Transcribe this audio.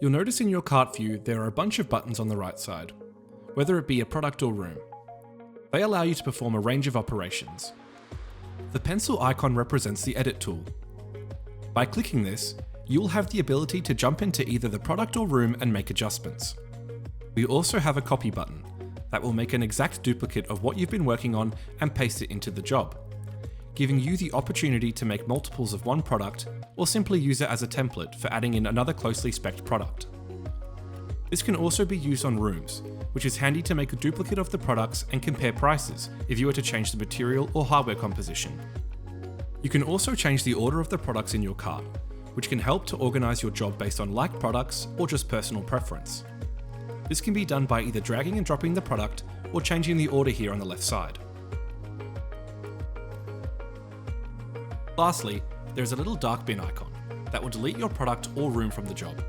You'll notice in your cart view there are a bunch of buttons on the right side, whether it be a product or room. They allow you to perform a range of operations. The pencil icon represents the edit tool. By clicking this, you'll have the ability to jump into either the product or room and make adjustments. We also have a copy button that will make an exact duplicate of what you've been working on and paste it into the job, giving you the opportunity to make multiples of one product or simply use it as a template for adding in another closely spec'd product. This can also be used on rooms, which is handy to make a duplicate of the products and compare prices if you were to change the material or hardware composition. You can also change the order of the products in your cart, which can help to organize your job based on like products or just personal preference. This can be done by either dragging and dropping the product or changing the order here on the left side. Lastly, there is a little dark bin icon that will delete your product or room from the job.